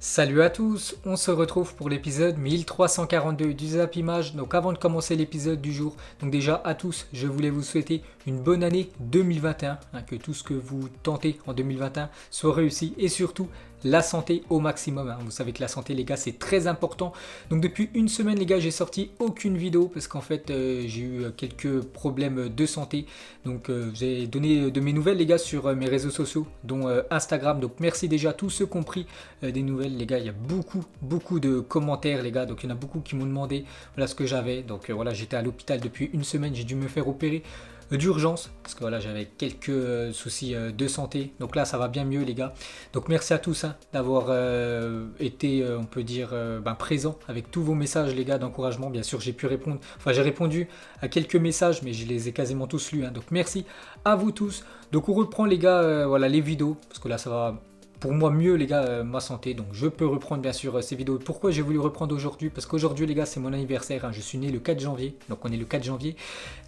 Salut à tous, on se retrouve pour l'épisode 1342 du Zap Image. Donc avant de commencer l'épisode du jour, donc déjà à tous, je voulais vous souhaiter une bonne année 2021, que tout ce que vous tentez en 2021 soit réussi et surtout la santé au maximum. Vous savez que la santé les gars c'est très important. Donc depuis une semaine les gars j'ai sorti aucune vidéo parce qu'en fait j'ai eu quelques problèmes de santé. Donc j'ai donné de mes nouvelles les gars sur mes réseaux sociaux dont Instagram. Donc merci déjà à tous ceux qui ont pris des nouvelles les gars. Il y a beaucoup de commentaires les gars. Donc il y en a beaucoup qui m'ont demandé voilà ce que j'avais. Donc voilà, j'étais à l'hôpital depuis une semaine, j'ai dû me faire opérer d'urgence parce que voilà j'avais quelques soucis de santé. Donc là ça va bien mieux les gars. Donc merci à tous d'avoir été on peut dire présent avec tous vos messages les gars d'encouragement. Bien sûr j'ai pu répondre, enfin j'ai répondu à quelques messages mais je les ai quasiment tous lus. Donc merci à vous tous. Donc on reprend les gars voilà les vidéos parce que là ça va pour moi mieux les gars ma santé, donc je peux reprendre bien sûr ces vidéos. Pourquoi j'ai voulu reprendre aujourd'hui? Parce qu'aujourd'hui les gars c'est mon anniversaire, je suis né le 4 janvier, donc on est le 4 janvier,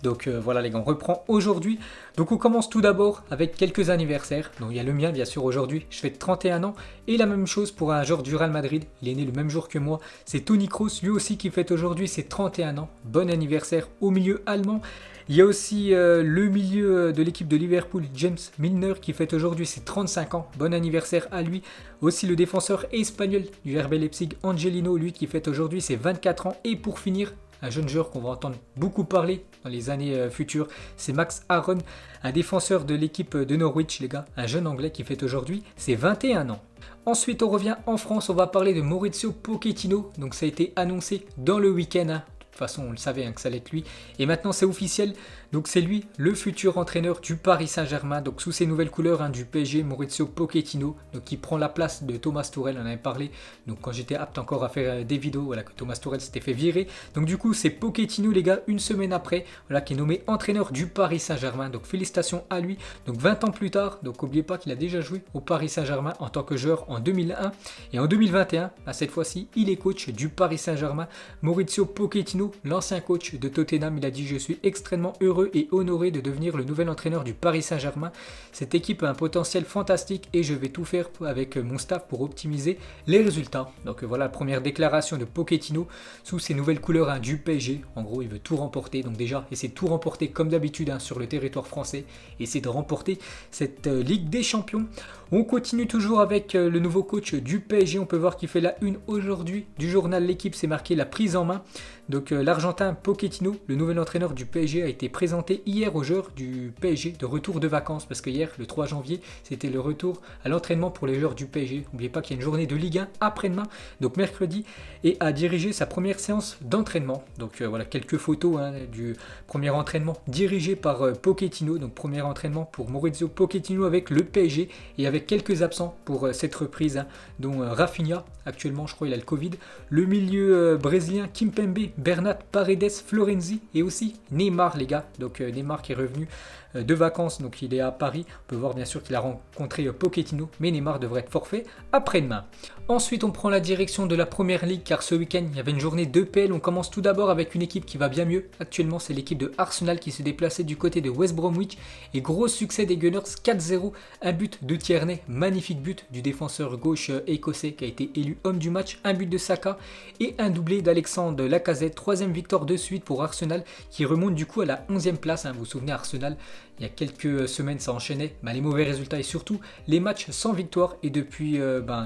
donc voilà les gars on reprend aujourd'hui. Donc on commence tout d'abord avec quelques anniversaires. Donc il y a le mien bien sûr aujourd'hui, je fais 31 ans et la même chose pour un joueur du Real Madrid, il est né le même jour que moi, c'est Toni Kroos, lui aussi qui fête aujourd'hui ses 31 ans. Bon anniversaire au milieu allemand. Il y a aussi le milieu de l'équipe de Liverpool, James Milner, qui fête aujourd'hui ses 35 ans. Bon anniversaire à lui. Aussi le défenseur espagnol du RB Leipzig, Angelino, lui qui fête aujourd'hui ses 24 ans. Et pour finir, un jeune joueur qu'on va entendre beaucoup parler dans les années futures, c'est Max Aaron, un défenseur de l'équipe de Norwich, les gars. Un jeune anglais qui fête aujourd'hui ses 21 ans. Ensuite, on revient en France, on va parler de Maurizio Pochettino. Donc ça a été annoncé dans le week-end. De toute façon, on le savait que ça allait être lui. Et maintenant, c'est officiel. Donc, c'est lui, le futur entraîneur du Paris Saint-Germain. Donc, sous ses nouvelles couleurs du PSG, Maurizio Pochettino. Donc, qui prend la place de Thomas Tuchel. On en avait parlé. Donc, quand j'étais apte encore à faire des vidéos, voilà, que Thomas Tuchel s'était fait virer. Donc, du coup, c'est Pochettino, les gars, une semaine après, voilà, qui est nommé entraîneur du Paris Saint-Germain. Donc, félicitations à lui. Donc, 20 ans plus tard. Donc, n'oubliez pas qu'il a déjà joué au Paris Saint-Germain en tant que joueur en 2001. Et en 2021, cette fois-ci, il est coach du Paris Saint-Germain. Maurizio Pochettino, l'ancien coach de Tottenham, il a dit: je suis extrêmement heureux et honoré de devenir le nouvel entraîneur du Paris Saint-Germain. Cette équipe a un potentiel fantastique et je vais tout faire avec mon staff pour optimiser les résultats. Donc voilà la première déclaration de Pochettino sous ses nouvelles couleurs du PSG. En gros, il veut tout remporter. Donc déjà, essayer de tout remporter comme d'habitude sur le territoire français. Essayer de remporter cette Ligue des Champions. On continue toujours avec le nouveau coach du PSG. On peut voir qu'il fait la une aujourd'hui du journal L'équipe. C'est marqué la prise en main. Donc l'Argentin Pochettino, le nouvel entraîneur du PSG, a été présenté hier aux joueurs du PSG de retour de vacances. Parce que hier, le 3 janvier, c'était le retour à l'entraînement pour les joueurs du PSG. N'oubliez pas qu'il y a une journée de Ligue 1 après-demain, donc mercredi, et a dirigé sa première séance d'entraînement. Donc voilà quelques photos du premier entraînement dirigé par Pochettino. Donc premier entraînement pour Maurizio Pochettino avec le PSG et avec quelques absents pour cette reprise, dont Rafinha, actuellement je crois il a le Covid, le milieu brésilien Kimpembe, Bernat, Paredes, Florenzi et aussi Neymar les gars. Donc Neymar qui est revenu de vacances, donc il est à Paris. On peut voir bien sûr qu'il a rencontré Pochettino, mais Neymar devrait être forfait après-demain. Ensuite on prend la direction de la Première Ligue car ce week-end il y avait une journée d'EPL. On commence tout d'abord avec une équipe qui va bien mieux. Actuellement c'est l'équipe de Arsenal qui se déplaçait du côté de West Bromwich et gros succès des Gunners 4-0, un but de Tierney, magnifique but du défenseur gauche écossais qui a été élu homme du match, un but de Saka et un doublé d'Alexandre Lacazette. Troisième victoire de suite pour Arsenal qui remonte du coup à la 11e place. Vous vous souvenez, Arsenal il y a quelques semaines ça enchaînait les mauvais résultats et surtout les matchs sans victoire, et depuis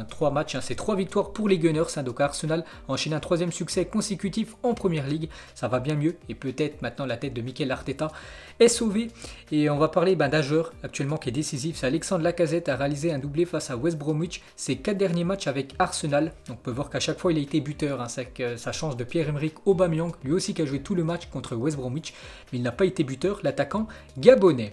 3 matchs, c'est 3 victoires pour les Gunners. Donc Arsenal enchaîne un 3e succès consécutif en Première Ligue, ça va bien mieux et peut-être maintenant la tête de Mikel Arteta est sauvée. Et on va parler d'un joueur actuellement qui est décisif, c'est Alexandre Lacazette, a réalisé un doublé face à West Bromwich ses 4 derniers matchs avec Arsenal. Donc on peut voir qu'à chaque fois il a été buteur, ça change de Pierre-Emerick Aubameyang, lui aussi qui a joué tout le match contre West Bromwich, mais il n'a pas été buteur, l'attaquant gabonais.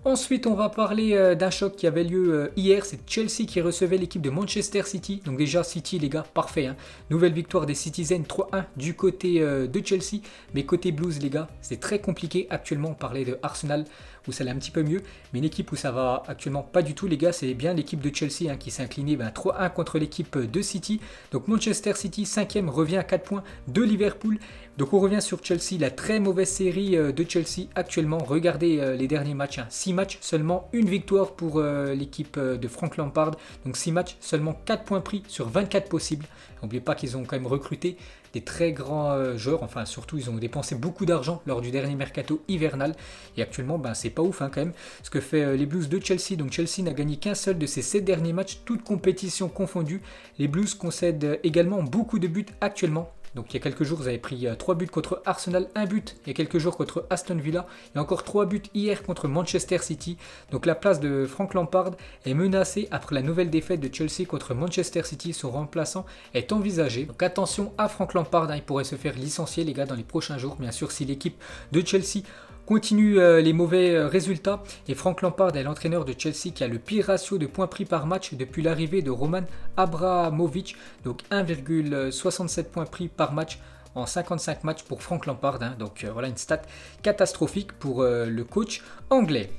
Ensuite, on va parler d'un choc qui avait lieu hier. C'est Chelsea qui recevait l'équipe de Manchester City. Donc déjà, City, les gars, parfait. Nouvelle victoire des Citizens 3-1 du côté de Chelsea. Mais côté Blues, les gars, c'est très compliqué. Actuellement, on parlait de Arsenal. où ça allait un petit peu mieux, mais une équipe où ça va actuellement pas du tout les gars, c'est bien l'équipe de Chelsea qui s'est inclinée 3-1 contre l'équipe de City. Donc Manchester City 5e revient à 4 points de Liverpool. Donc on revient sur Chelsea, la très mauvaise série de Chelsea actuellement. Regardez les derniers matchs, 6 matchs, seulement une victoire pour l'équipe de Frank Lampard. Donc 6 matchs, seulement 4 points pris sur 24 possibles. N'oubliez pas qu'ils ont quand même recruté des très grands joueurs, enfin surtout ils ont dépensé beaucoup d'argent lors du dernier mercato hivernal. Et actuellement c'est pas ouf quand même ce que fait les Blues de Chelsea. Donc Chelsea n'a gagné qu'un seul de ses 7 derniers matchs, toutes compétitions confondues. Les Blues concèdent également beaucoup de buts actuellement. Donc il y a quelques jours, vous avez pris 3 buts contre Arsenal, 1 but il y a quelques jours contre Aston Villa et encore 3 buts hier contre Manchester City. Donc la place de Frank Lampard est menacée après la nouvelle défaite de Chelsea contre Manchester City. Son remplaçant est envisagé. Donc attention à Frank Lampard, il pourrait se faire licencier les gars dans les prochains jours. Bien sûr si l'équipe de Chelsea continue les mauvais résultats. Et Frank Lampard est l'entraîneur de Chelsea qui a le pire ratio de points pris par match depuis l'arrivée de Roman Abramovich. Donc 1,67 points pris par match en 55 matchs pour Frank Lampard. Donc voilà une stat catastrophique pour le coach anglais.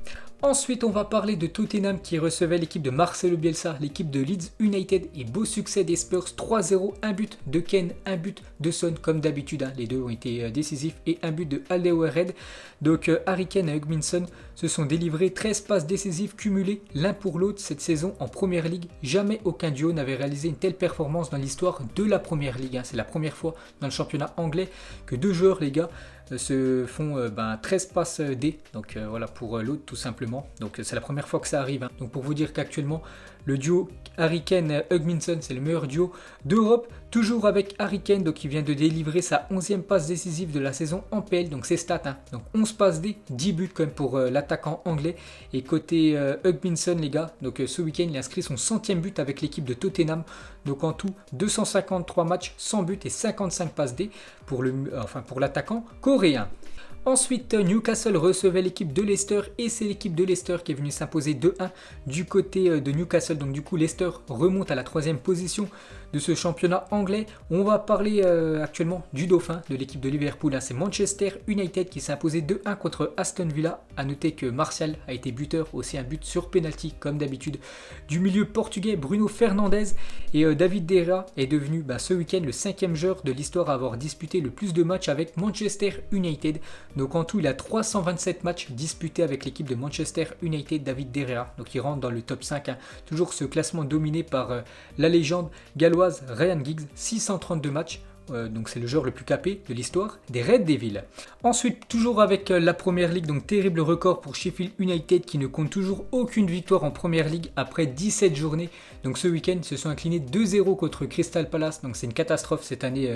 Ensuite, on va parler de Tottenham qui recevait l'équipe de Marcelo Bielsa, l'équipe de Leeds United et beau succès des Spurs 3-0, un but de Kane, un but de Son comme d'habitude. Les deux ont été décisifs et un but de Alderweireld. Donc Harry Kane et Hugminson se sont délivrés 13 passes décisives cumulées l'un pour l'autre cette saison en Première Ligue. Jamais aucun duo n'avait réalisé une telle performance dans l'histoire de la Première Ligue. C'est la première fois dans le championnat anglais que deux joueurs les gars se font 13 passes D, donc voilà pour l'autre tout simplement. Donc c'est la première fois que ça arrive. Donc pour vous dire qu'actuellement le duo Harry Kane-Hugminson c'est le meilleur duo d'Europe, toujours avec Harry Kane donc il vient de délivrer sa 11e passe décisive de la saison en PL, donc c'est stats, donc 11 passes D, 10 buts quand même pour l'attaquant anglais. Et côté Hugminson les gars, donc ce week-end il a inscrit son 100e but avec l'équipe de Tottenham, donc en tout 253 matchs, 100 buts et 55 passes D pour l'attaquant coréen. Ensuite, Newcastle recevait l'équipe de Leicester et c'est l'équipe de Leicester qui est venue s'imposer 2-1 du côté de Newcastle. Donc du coup, Leicester remonte à la 3e position de ce championnat anglais. On va parler actuellement du dauphin de l'équipe de Liverpool. C'est Manchester United qui s'est imposé 2-1 contre Aston Villa. A noter que Martial a été buteur, aussi un but sur penalty comme d'habitude du milieu portugais Bruno Fernandes. Et David De Gea est devenu ce week-end le 5e joueur de l'histoire à avoir disputé le plus de matchs avec Manchester United. Donc en tout, il a 327 matchs disputés avec l'équipe de Manchester United, David De Gea. Donc il rentre dans le top 5. Toujours ce classement dominé par la légende galloise Ryan Giggs, 632 matchs. Donc c'est le joueur le plus capé de l'histoire des Red Devils. Ensuite, toujours avec la Première Ligue, donc terrible record pour Sheffield United qui ne compte toujours aucune victoire en Première Ligue après 17 journées. Donc ce week-end, ils se sont inclinés 2-0 contre Crystal Palace. Donc c'est une catastrophe cette année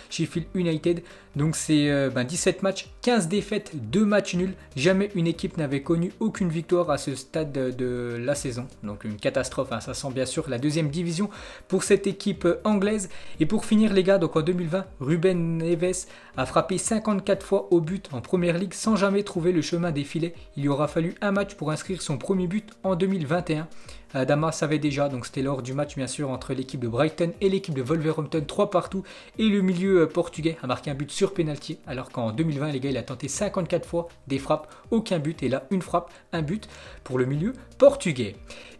Sheffield United. Donc c'est 17 matchs, 15 défaites, 2 matchs nuls. Jamais une équipe n'avait connu aucune victoire à ce stade de la saison. Donc une catastrophe, ça sent bien sûr la 2e division pour cette équipe anglaise. Et pour finir les gars, donc en 2020, Ruben Neves a frappé 54 fois au but en Première Ligue sans jamais trouver le chemin des filets. Il lui aura fallu un match pour inscrire son premier but en 2021. Adama savait déjà, donc c'était lors du match bien sûr entre l'équipe de Brighton et l'équipe de Wolverhampton 3 partout et le milieu portugais a marqué un but sur pénalty alors qu'en 2020 les gars il a tenté 54 fois des frappes, aucun but et là une frappe, un but pour le milieu portugais.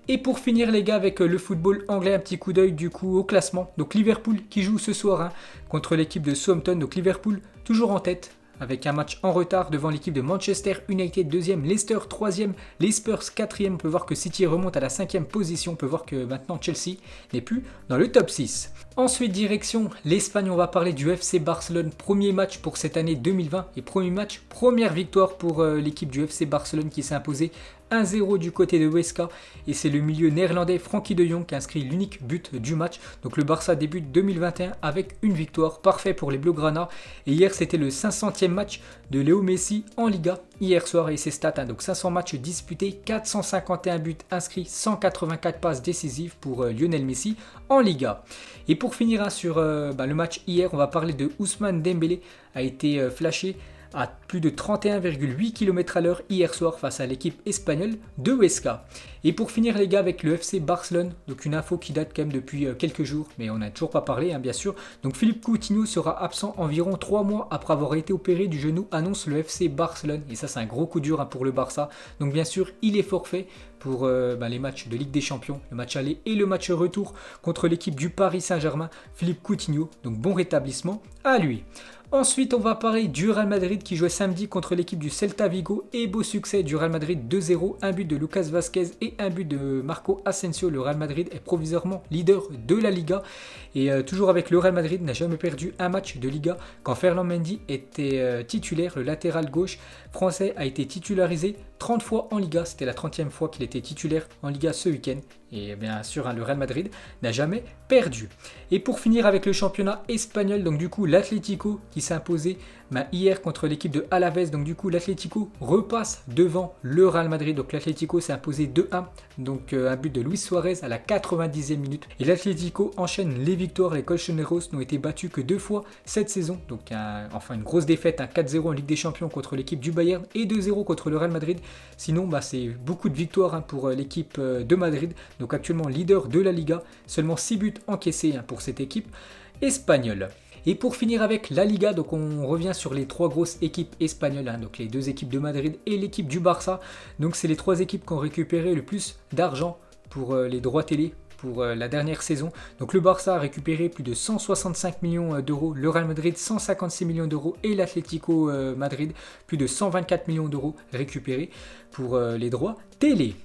Et pour finir les gars avec le football anglais, un petit coup d'œil du coup au classement. Donc Liverpool qui joue ce soir contre l'équipe de Southampton, donc Liverpool toujours en tête avec un match en retard devant l'équipe de Manchester United 2e, Leicester 3e, les Spurs 4e. On peut voir que City remonte à la 5e position. On peut voir que maintenant Chelsea n'est plus dans le top 6. Ensuite, direction l'Espagne, on va parler du FC Barcelone. Premier match pour cette année 2020 et premier match, première victoire pour l'équipe du FC Barcelone qui s'est imposée 1-0 du côté de Huesca et c'est le milieu néerlandais Frenkie de Jong qui a inscrit l'unique but du match. Donc le Barça débute 2021 avec une victoire, parfait pour les Blaugrana. Et hier c'était le 500e match de Léo Messi en Liga hier soir et ses stats, donc 500 matchs disputés, 451 buts inscrits, 184 passes décisives pour Lionel Messi en Liga. Et pour finir sur le match hier, on va parler de Ousmane Dembélé, a été flashé à plus de 31,8 km à l'heure hier soir face à l'équipe espagnole de Huesca. Et pour finir les gars avec le FC Barcelone, donc une info qui date quand même depuis quelques jours, mais on n'a toujours pas parlé bien sûr. Donc Philippe Coutinho sera absent environ 3 mois après avoir été opéré du genou, annonce le FC Barcelone. Et ça c'est un gros coup dur pour le Barça. Donc bien sûr il est forfait pour les matchs de Ligue des Champions, le match aller et le match retour contre l'équipe du Paris Saint-Germain, Philippe Coutinho. Donc bon rétablissement à lui. Ensuite, on va parler du Real Madrid qui jouait samedi contre l'équipe du Celta Vigo et beau succès du Real Madrid 2-0, un but de Lucas Vazquez et un but de Marco Asensio. Le Real Madrid est provisoirement leader de la Liga et toujours avec le Real Madrid n'a jamais perdu un match de Liga. Quand Ferland Mendy était titulaire, le latéral gauche français a été titularisé 30 fois en Liga. C'était la 30e fois qu'il était titulaire en Liga ce week-end. Et bien sûr, le Real Madrid n'a jamais perdu. Et pour finir avec le championnat espagnol, donc du coup l'Atlético qui s'est imposé hier contre l'équipe de Alaves. Donc du coup l'Atlético repasse devant le Real Madrid. Donc l'Atlético s'est imposé 2-1. Donc un but de Luis Suarez à la 90e minute. Et l'Atlético enchaîne les victoires. Les Colchoneros n'ont été battus que 2 fois cette saison. Donc une grosse défaite, 4-0 en Ligue des Champions contre l'équipe du Bayern et 2-0 contre le Real Madrid. Sinon c'est beaucoup de victoires pour l'équipe de Madrid. Donc actuellement leader de la Liga. Seulement 6 buts encaissés pour cette équipe espagnole. Et pour finir avec la Liga, donc on revient sur les 3 grosses équipes espagnoles, donc les 2 équipes de Madrid et l'équipe du Barça. Donc c'est les 3 équipes qui ont récupéré le plus d'argent pour les droits télé pour la dernière saison. Donc le Barça a récupéré plus de 165 millions d'euros, le Real Madrid 156 millions d'euros et l'Atlético Madrid plus de 124 millions d'euros récupérés pour les droits télé.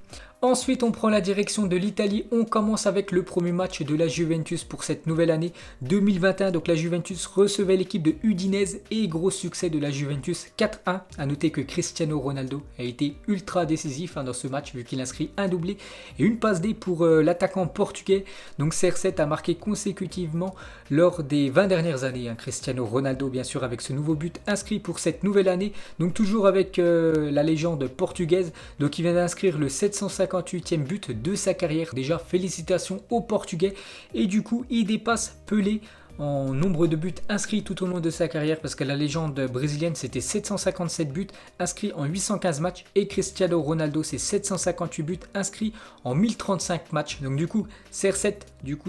Ensuite, on prend la direction de l'Italie. On commence avec le premier match de la Juventus pour cette nouvelle année 2021. Donc la Juventus recevait l'équipe de Udinese et gros succès de la Juventus 4-1. A noter que Cristiano Ronaldo a été ultra décisif dans ce match vu qu'il inscrit un doublé et une passe D pour l'attaquant portugais. Donc CR7 a marqué consécutivement lors des 20 dernières années. Cristiano Ronaldo bien sûr avec ce nouveau but inscrit pour cette nouvelle année. Donc toujours avec la légende portugaise. Donc il vient d'inscrire le 758e but de sa carrière. Déjà félicitations aux Portugais et du coup il dépasse Pelé en nombre de buts inscrits tout au long de sa carrière parce que la légende brésilienne c'était 757 buts inscrits en 815 matchs et Cristiano Ronaldo c'est 758 buts inscrits en 1035 matchs. Donc du coup CR7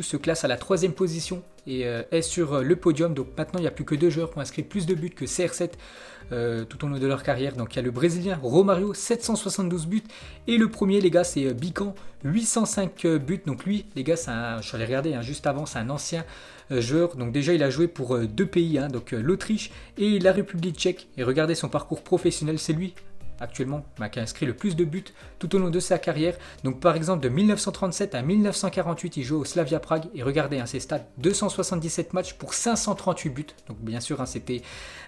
se classe à la 3e position et est sur le podium. Donc maintenant il n'y a plus que 2 joueurs qui ont inscrit plus de buts que CR7 tout au long de leur carrière. Donc il y a le Brésilien Romario 772 buts et le premier les gars c'est Bican 805 buts. Donc lui les gars je suis allé regarder juste avant, c'est un ancien joueur. Donc déjà il a joué pour 2 pays, donc l'Autriche et la République tchèque. Et regardez son parcours professionnel, c'est lui actuellement qui a inscrit le plus de buts tout au long de sa carrière. Donc par exemple de 1937 à 1948 il joue au Slavia Prague et regardez ses stats, 277 matchs pour 538 buts. Donc bien sûr c'était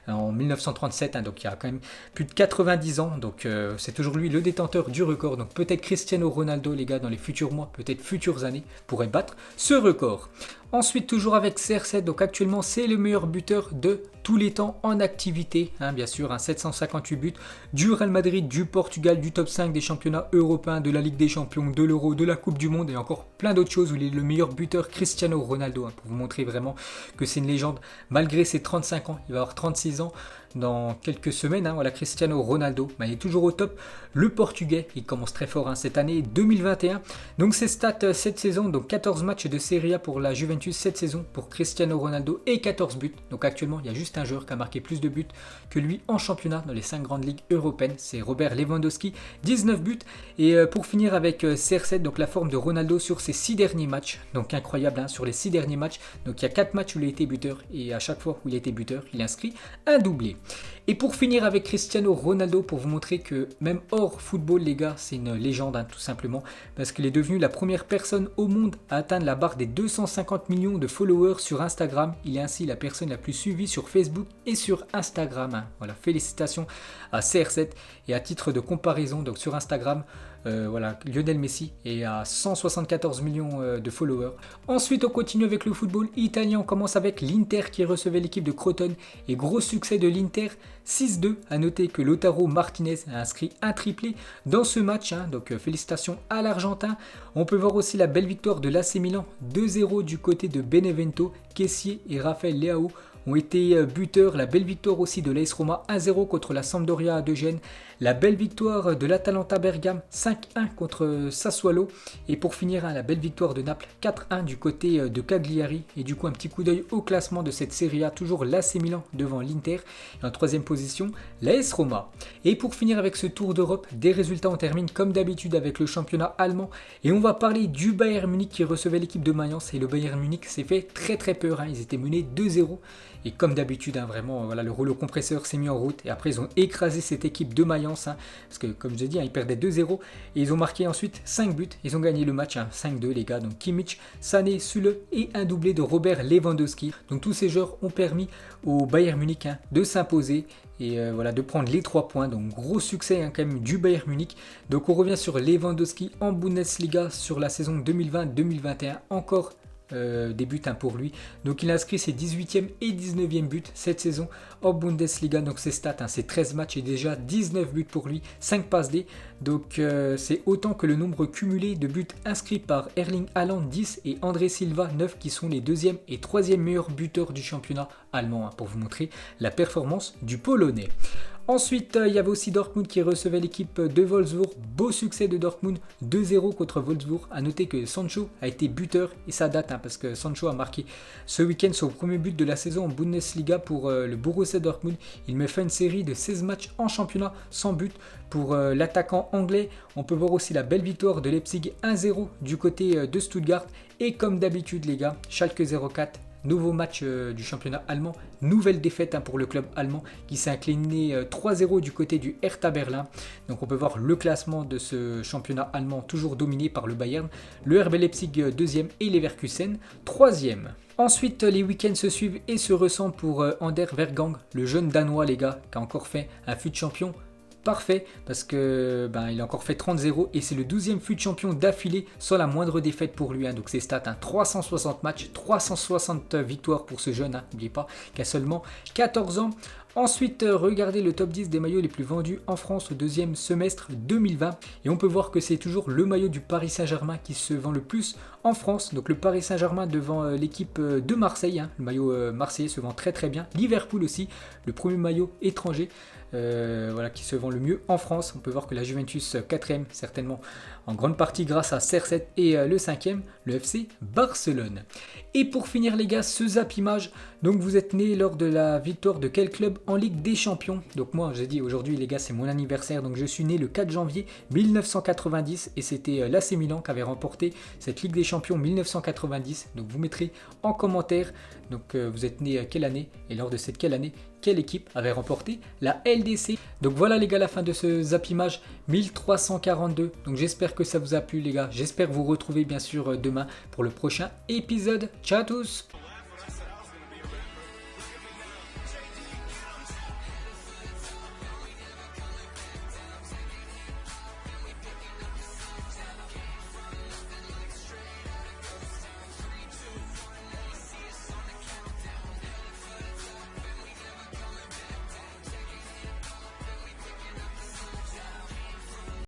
en 1937, donc il y a quand même plus de 90 ans. Donc c'est toujours lui le détenteur du record. Donc peut-être Cristiano Ronaldo les gars dans les futurs mois, peut-être futures années pourrait battre ce record. Ensuite, toujours avec CR7, donc actuellement c'est le meilleur buteur de tous les temps en activité, bien sûr, 758 buts du Real Madrid, du Portugal, du top 5 des championnats européens, de la Ligue des Champions, de l'Euro, de la Coupe du Monde et encore plein d'autres choses où il est le meilleur buteur Cristiano Ronaldo, pour vous montrer vraiment que c'est une légende malgré ses 35 ans, il va avoir 36 ans dans quelques semaines. Voilà, Cristiano Ronaldo, il est toujours au top. Le Portugais, il commence très fort cette année 2021. Donc ses stats cette saison, donc 14 matchs de Serie A pour la Juventus cette saison pour Cristiano Ronaldo et 14 buts. Donc actuellement, il y a juste un joueur qui a marqué plus de buts que lui en championnat dans les 5 grandes ligues européennes, c'est Robert Lewandowski, 19 buts. Et pour finir avec CR7, donc la forme de Ronaldo sur ses 6 derniers matchs, donc incroyable sur les 6 derniers matchs. Donc il y a 4 matchs où il a été buteur et à chaque fois où il a été buteur, il inscrit un doublé. Et pour finir avec Cristiano Ronaldo, pour vous montrer que même hors football les gars, c'est une légende tout simplement, parce qu'il est devenu la première personne au monde à atteindre la barre des 250 millions de followers sur Instagram. Il est ainsi la personne la plus suivie sur Facebook et sur Instagram. Voilà, félicitations à CR7. Et à titre de comparaison, donc sur Instagram, Lionel Messi est à 174 millions de followers. Ensuite, on continue avec le football italien. On commence avec l'Inter qui recevait l'équipe de Crotone. Et gros succès de l'Inter, 6-2. À noter que Lautaro Martinez a inscrit un triplé dans ce match. Donc félicitations à l'Argentin. On peut voir aussi la belle victoire de l'AC Milan, 2-0 du côté de Benevento. Kessié et Raphaël Leao ont été buteurs. La belle victoire aussi de l'AS Roma 1-0 contre la Sampdoria de Gênes. La belle victoire de l'Atalanta Bergame 5-1 contre Sassuolo. Et pour finir, la belle victoire de Naples 4-1 du côté de Cagliari. Et du coup, un petit coup d'œil au classement de cette Serie A. Toujours l'AC Milan devant l'Inter. Et en troisième position, l'AS Roma. Et pour finir avec ce tour d'Europe, des résultats, on termine comme d'habitude avec le championnat allemand. Et on va parler du Bayern Munich qui recevait l'équipe de Mayence. Et le Bayern Munich s'est fait très peur. Ils étaient menés 2-0. Et comme d'habitude, vraiment, voilà, le rouleau compresseur s'est mis en route. Et après, ils ont écrasé cette équipe de Mayence. Parce que, comme je l'ai dit, ils perdaient 2-0. Et ils ont marqué ensuite 5 buts. Ils ont gagné le match 5-2, les gars. Donc Kimmich, Sané, Süle et un doublé de Robert Lewandowski. Donc tous ces joueurs ont permis au Bayern Munich de s'imposer. Et voilà, de prendre les 3 points. Donc gros succès quand même du Bayern Munich. Donc on revient sur Lewandowski en Bundesliga sur la saison 2020-2021. Encore des buts pour lui. Donc il a inscrit ses 18e et 19e buts cette saison en Bundesliga. Donc ses stats, c'est 13 matchs et déjà 19 buts pour lui, 5 passes D. Donc c'est autant que le nombre cumulé de buts inscrits par Erling Haaland 10 et André Silva 9 qui sont les 2e et 3e meilleurs buteurs du championnat allemand, pour vous montrer la performance du Polonais. Ensuite, il y avait aussi Dortmund qui recevait l'équipe de Wolfsburg. Beau succès de Dortmund, 2-0 contre Wolfsburg. A noter que Sancho a été buteur et ça date parce que Sancho a marqué ce week-end son premier but de la saison en Bundesliga pour le Borussia Dortmund. Il met fin à une série de 16 matchs en championnat sans but pour l'attaquant anglais. On peut voir aussi la belle victoire de Leipzig 1-0 du côté de Stuttgart. Et comme d'habitude les gars, Schalke 04. Nouveau match du championnat allemand, nouvelle défaite pour le club allemand qui s'est incliné 3-0 du côté du Hertha Berlin. Donc on peut voir le classement de ce championnat allemand toujours dominé par le Bayern, le RB Leipzig 2e et Leverkusen 3e. Ensuite, les week-ends se suivent et se ressemblent pour Ander Vergang, le jeune Danois les gars, qui a encore fait un fut champion. Parfait parce que il a encore fait 30-0 et c'est le 12e fut champion d'affilée sans la moindre défaite pour lui. Donc ses stats, 360 matchs, 360 victoires pour ce jeune, n'oubliez pas, qui a seulement 14 ans. Ensuite, regardez le top 10 des maillots les plus vendus en France au deuxième semestre 2020. Et on peut voir que c'est toujours le maillot du Paris Saint-Germain qui se vend le plus en France. Donc le Paris Saint-Germain devant l'équipe de Marseille. Le maillot marseillais se vend très bien. Liverpool aussi, le premier maillot étranger. Qui se vend le mieux en France. On peut voir que la Juventus 4e, certainement en grande partie grâce à CR7 et le 5e, le FC Barcelone. Et pour finir les gars, ce Zap Image, donc vous êtes né lors de la victoire de quel club en Ligue des Champions? Donc moi j'ai dit aujourd'hui les gars c'est mon anniversaire, donc je suis né le 4 janvier 1990 et c'était l'AC Milan qui avait remporté cette Ligue des Champions 1990. Donc vous mettrez en commentaire donc vous êtes né quelle année et lors de cette quelle année quelle équipe avait remporté la LDC. Donc voilà les gars la fin de ce Zap Image 1342. Donc j'espère que ça vous a plu les gars. J'espère vous retrouver bien sûr demain pour le prochain épisode. Ciao à tous.